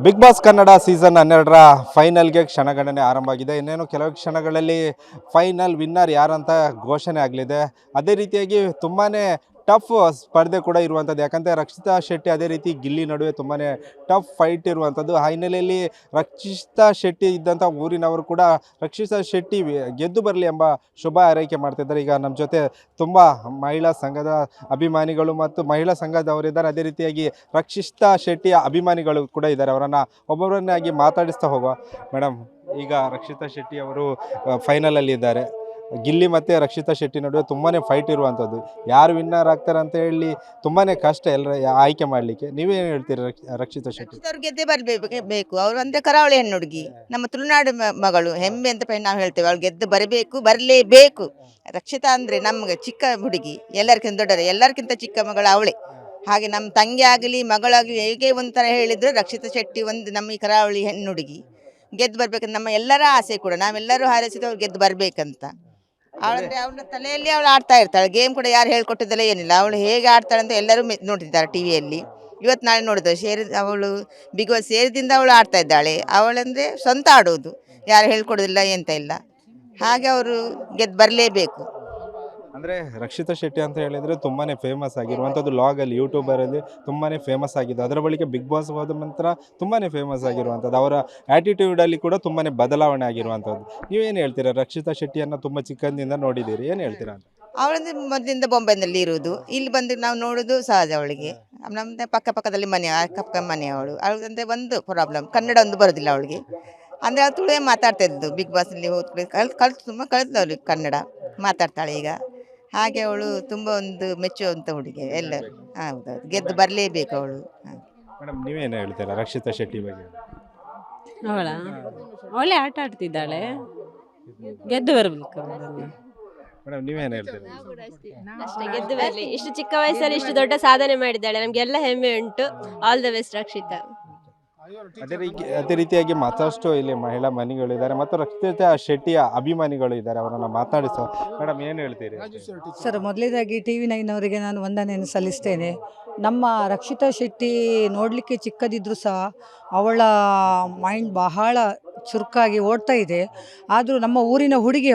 Big boss Kannada season 12ರ ಫೈನಲ್ಗೆ ಕ್ಷಣಗಣನೆ ಆರಂಭ ಆಗಿದೆ. ಇನ್ನೇನು ಕೆಲವು ಕ್ಷಣಗಳಲ್ಲಿ ಫೈನಲ್ ವಿನ್ನರ್ ಯಾರಂತ ಘೋಷಣೆ ಆಗಲಿದೆ. ಅದೇ ರೀತಿಯಾಗಿ ತುಂಬಾ ಟಫ್ ಸ್ಪರ್ಧೆ ಕೂಡ ಇರುವಂಥದ್ದು. ಯಾಕಂದರೆ ರಕ್ಷಿತಾ ಶೆಟ್ಟಿ ಅದೇ ರೀತಿ ಗಿಲ್ಲಿ ನಡುವೆ ತುಂಬಾ ಟಫ್ ಫೈಟ್ ಇರುವಂಥದ್ದು. ಆ ಹಿನ್ನೆಲೆಯಲ್ಲಿ ರಕ್ಷಿತಾ ಶೆಟ್ಟಿ ಇದ್ದಂಥ ಊರಿನವರು ಕೂಡ ರಕ್ಷಿತಾ ಶೆಟ್ಟಿ ಗೆದ್ದು ಬರಲಿ ಎಂಬ ಶುಭ ಹಾರೈಕೆ ಮಾಡ್ತಿದ್ದಾರೆ. ಈಗ ನಮ್ಮ ಜೊತೆ ತುಂಬ ಮಹಿಳಾ ಸಂಘದ ಅಭಿಮಾನಿಗಳು ಮತ್ತು ಮಹಿಳಾ ಸಂಘದವರಿದ್ದಾರೆ. ಅದೇ ರೀತಿಯಾಗಿ ರಕ್ಷಿತಾ ಶೆಟ್ಟಿಯ ಅಭಿಮಾನಿಗಳು ಕೂಡ ಇದ್ದಾರೆ. ಅವರನ್ನು ಒಬ್ಬೊಬ್ಬರನ್ನಾಗಿ ಮಾತಾಡಿಸ್ತಾ ಹೋಗುವ. ಮೇಡಮ್, ಈಗ ರಕ್ಷಿತಾ ಶೆಟ್ಟಿ ಅವರು ಫೈನಲಲ್ಲಿ ಇದ್ದಾರೆ. ಗಿಲ್ಲಿ ಮತ್ತು ರಕ್ಷಿತಾ ಶೆಟ್ಟಿ ನಡುವೆ ತುಂಬಾ ಫೈಟ್ ಇರುವಂಥದ್ದು. ಯಾರು ವಿನ್ನರ್ ಆಗ್ತಾರೆ ಅಂತ ಹೇಳಿ ತುಂಬಾ ಕಷ್ಟ ಎಲ್ಲರ ಆಯ್ಕೆ ಮಾಡಲಿಕ್ಕೆ. ನೀವೇನು ಹೇಳ್ತೀರಿ ರಕ್ಷಿತಾ ಶೆಟ್ಟಿ? ಅವ್ರು ಗೆದ್ದೇ ಬೇಕು. ಅವ್ರು ಅಂದ್ರೆ ಕರಾವಳಿ ಹೆಣ್ಣು ಹುಡುಗಿ, ನಮ್ಮ ತುಳುನಾಡು ಮಗಳು, ಹೆಮ್ಮೆ ಅಂತ ನಾವು ಹೇಳ್ತೇವೆ. ಅವ್ಳು ಗೆದ್ದು ಬರಬೇಕು, ಬರಲೇಬೇಕು. ರಕ್ಷಿತಾ ಅಂದ್ರೆ ನಮ್ಗೆ ಚಿಕ್ಕ ಹುಡುಗಿ, ಎಲ್ಲರಿಗಿಂತ ದೊಡ್ಡರೆ, ಎಲ್ಲರಿಗಿಂತ ಚಿಕ್ಕ ಮಗಳು ಅವಳೇ. ಹಾಗೆ ನಮ್ಮ ತಂಗಿ ಆಗಲಿ ಮಗಳಾಗಲಿ ಹೇಗೆ ಒಂಥರ ಹೇಳಿದ್ರು ರಕ್ಷಿತಾ ಶೆಟ್ಟಿ ಒಂದು ನಮ್ಮ ಈ ಕರಾವಳಿ ಹೆಣ್ಣು ಹುಡುಗಿ ಗೆದ್ದು ಬರ್ಬೇಕಂತ ನಮ್ಮ ಎಲ್ಲರ ಆಸೆ ಕೂಡ. ನಾವೆಲ್ಲರೂ ಹಾರೈಸಿದ್ದು ಅವ್ರು ಗೆದ್ದು ಬರ್ಬೇಕಂತ. ಅವಳಂದ್ರೆ ಅವಳ ತಲೆಯಲ್ಲಿ ಅವಳು ಆಡ್ತಾ ಇರ್ತಾಳೆ. ಗೇಮ್ ಕೂಡ ಯಾರು ಹೇಳ್ಕೊಟ್ಟಿದ್ದಲ್ಲ ಏನಿಲ್ಲ. ಅವಳು ಹೇಗೆ ಆಡ್ತಾಳೆ ಅಂತ ಎಲ್ಲರೂ ನೋಡ್ತಿದ್ದಾರೆ ಟಿವಿಯಲ್ಲಿ. ಇವತ್ತು ನಾಳೆ ನೋಡಿದ್ರು ಅವಳು ಬಿಗ್ ಬಾಸ್ ಸೇರಿದಿಂದ ಅವಳು ಆಡ್ತಾ ಇದ್ದಾಳೆ. ಅವಳಂದರೆ ಸ್ವಂತ ಆಡೋದು, ಯಾರು ಹೇಳ್ಕೊಡೋದಿಲ್ಲ ಎಂತ ಇಲ್ಲ. ಹಾಗೆ ಅವರು ಗೆದ್ದು ಬರಲೇಬೇಕು. ಅಂದರೆ ರಕ್ಷಿತಾ ಶೆಟ್ಟಿ ಅಂತ ಹೇಳಿದರೆ ತುಂಬಾ ಫೇಮಸ್ ಆಗಿರುವಂಥದ್ದು. ಲಾಗಲ್ಲಿ ಯೂಟ್ಯೂಬರಲ್ಲಿ ತುಂಬಾ ಫೇಮಸ್ ಆಗಿದೆ. ಅದರ ಬಳಿಕ ಬಿಗ್ ಬಾಸ್ ಹೋದ ನಂತರ ತುಂಬಾ ಫೇಮಸ್ ಆಗಿರುವಂಥದ್ದು. ಅವರ ಆ್ಯಟಿಟ್ಯೂಡಲ್ಲಿ ಕೂಡ ತುಂಬಾ ಬದಲಾವಣೆ ಆಗಿರುವಂಥದ್ದು. ನೀವೇನು ಹೇಳ್ತೀರಾ? ರಕ್ಷಿತಾ ಶೆಟ್ಟಿಯನ್ನು ತುಂಬ ಚಿಕ್ಕಂದಿಂದ ನೋಡಿದ್ದೀರಿ, ಏನು ಹೇಳ್ತೀರಾ ಅಂತ? ಅವಳಂದ್ರೆ ಮೊದಲಿಂದ ಬೊಂಬೈನಲ್ಲಿ ಇರುವುದು, ಇಲ್ಲಿ ಬಂದು ನಾವು ನೋಡೋದು ಸಹಜ. ಅವಳಿಗೆ ನಮ್ಮದೇ ಪಕ್ಕದಲ್ಲಿ ಮನೆ, ಅಕ್ಕ ಮನೆ. ಅವಳಂದ್ರೆ ಒಂದು ಪ್ರಾಬ್ಲಮ್, ಕನ್ನಡ ಒಂದು ಬರೋದಿಲ್ಲ ಅವಳಿಗೆ. ಅಂದರೆ ಅವಳು ತುಳುವೇ ಮಾತಾಡ್ತಾ ಇದ್ದು. ಬಿಗ್ ಬಾಸಲ್ಲಿ ಹೋದ ಕಲ್ತು ತುಂಬ ಕಲಿತು ಅವಳಿಗೆ ಕನ್ನಡ ಮಾತಾಡ್ತಾಳೆ ಈಗ. ಹಾಗೆ ಅವಳು ತುಂಬ ಒಂದು ಮೆಚ್ಚುವಂಥ ಹುಡುಗಿ ಎಲ್ಲರೂ. ಹೌದೌದು, ಗೆದ್ದು ಬರಲೇಬೇಕು ಅವಳು. ಮೇಡಮ್, ನೀವೇನು ಹೇಳ್ತೀರಾ ರಕ್ಷಿತಾ ಶೆಟ್ಟಿ ಬಗ್ಗೆ? ಅವಳ ಒಳ್ಳೆ ಆಟ ಆಡ್ತಿದ್ದಾಳೆ, ಗೆದ್ದು ಬರಬೇಕು. ಮೇಡಮ್, ನೀವೇನು ಹೇಳ್ತೀರಾ? ಅಷ್ಟೇ, ಗೆದ್ದು ಬರಲಿ. ಇಷ್ಟು ಚಿಕ್ಕ ವಯಸ್ಸಲ್ಲಿ ಇಷ್ಟು ದೊಡ್ಡ ಸಾಧನೆ ಮಾಡಿದ್ದಾಳೆ, ನಮಗೆಲ್ಲ ಹೆಮ್ಮೆ ಉಂಟು. All the best Rakshita. ಅದೇ ರೀತಿಯಾಗಿ ಮತ್ತಷ್ಟು ಇಲ್ಲಿ ಮಹಿಳಾ ಮನಿಗಳಿದ್ದಾರೆ ಮತ್ತು ರಕ್ಷಿತಾ ಶೆಟ್ಟಿಯ ಅಭಿಮಾನಿಗಳು ಇದ್ದಾರೆ. ಅವರನ್ನು ಮಾತನಾಡಿಸೋ. ಮೇಡಮ್, ಏನು ಹೇಳ್ತೀರಿ? ಸರ್, ಮೊದಲೇದಾಗಿ TV9 ಅವರಿಗೆ ನಾನು ವಂದನೆಯನ್ನು ಸಲ್ಲಿಸ್ತೇನೆ. ನಮ್ಮ ರಕ್ಷಿತಾ ಶೆಟ್ಟಿ ನೋಡಲಿಕ್ಕೆ ಚಿಕ್ಕದಿದ್ದರೂ ಸಹ ಅವಳ ಮೈಂಡ್ ಬಹಳ ಚುರುಕಾಗಿ ಓಡ್ತಾ ಇದೆ. ಆದರೂ ನಮ್ಮ ಊರಿನ ಹುಡುಗಿ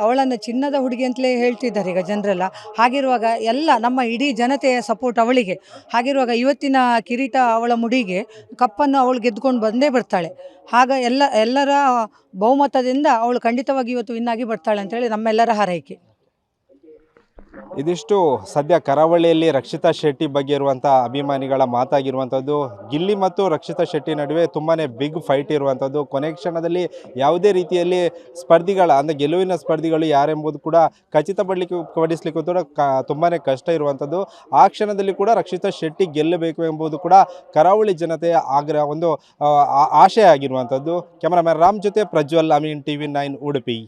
ಅವಳನ್ನು ಚಿನ್ನದ ಹುಡುಗಿ ಅಂತಲೇ ಹೇಳ್ತಿದ್ದಾರೆ ಈಗ ಜನರೆಲ್ಲ. ಹಾಗಿರುವಾಗ ಎಲ್ಲ ನಮ್ಮ ಇಡೀ ಜನತೆಯ ಸಪೋರ್ಟ್ ಅವಳಿಗೆ. ಹಾಗಿರುವಾಗ ಇವತ್ತಿನ ಕಿರೀಟ ಅವಳ ಮುಡಿಗೆ, ಕಪ್ಪನ್ನು ಅವಳು ಗೆದ್ದುಕೊಂಡು ಬಂದೇ ಬರ್ತಾಳೆ. ಆಗ ಎಲ್ಲರ ಬಹುಮತದಿಂದ ಅವಳು ಖಂಡಿತವಾಗಿ ಇವತ್ತು ವಿನ್ನಾಗಿ ಬರ್ತಾಳೆ ಅಂತೇಳಿ ನಮ್ಮೆಲ್ಲರ ಹಾರೈಕೆ. ಇದಿಷ್ಟು ಸದ್ಯ ಕರಾವಳಿಯಲ್ಲಿ ರಕ್ಷಿತಾ ಶೆಟ್ಟಿ ಬಗ್ಗೆ ಇರುವಂಥ ಅಭಿಮಾನಿಗಳ ಮಾತಾಗಿರುವಂಥದ್ದು. ಗಿಲ್ಲಿ ಮತ್ತು ರಕ್ಷಿತಾ ಶೆಟ್ಟಿ ನಡುವೆ ತುಂಬಾ ಬಿಗ್ ಫೈಟ್ ಇರುವಂಥದ್ದು. ಕೊನೆ ಕ್ಷಣದಲ್ಲಿ ಯಾವುದೇ ರೀತಿಯಲ್ಲಿ ಅಂದರೆ ಗೆಲುವಿನ ಸ್ಪರ್ಧಿಗಳು ಯಾರೆಂಬುದು ಕೂಡ ಖಚಿತಪಡಿಸಲಿಕ್ಕೂ ಕೂಡ ತುಂಬಾ ಕಷ್ಟ ಇರುವಂಥದ್ದು. ಆ ಕ್ಷಣದಲ್ಲಿ ಕೂಡ ರಕ್ಷಿತಾ ಶೆಟ್ಟಿ ಗೆಲ್ಲಬೇಕು ಎಂಬುದು ಕೂಡ ಕರಾವಳಿ ಜನತೆಯ ಒಂದು ಆಶಯ ಆಗಿರುವಂಥದ್ದು. ಕ್ಯಾಮರಾಮ್ಯಾನ್ ರಾಮ್ ಜೊತೆ ಪ್ರಜ್ವಲ್, ಅಮೀನ್, TV9 ಉಡುಪಿ.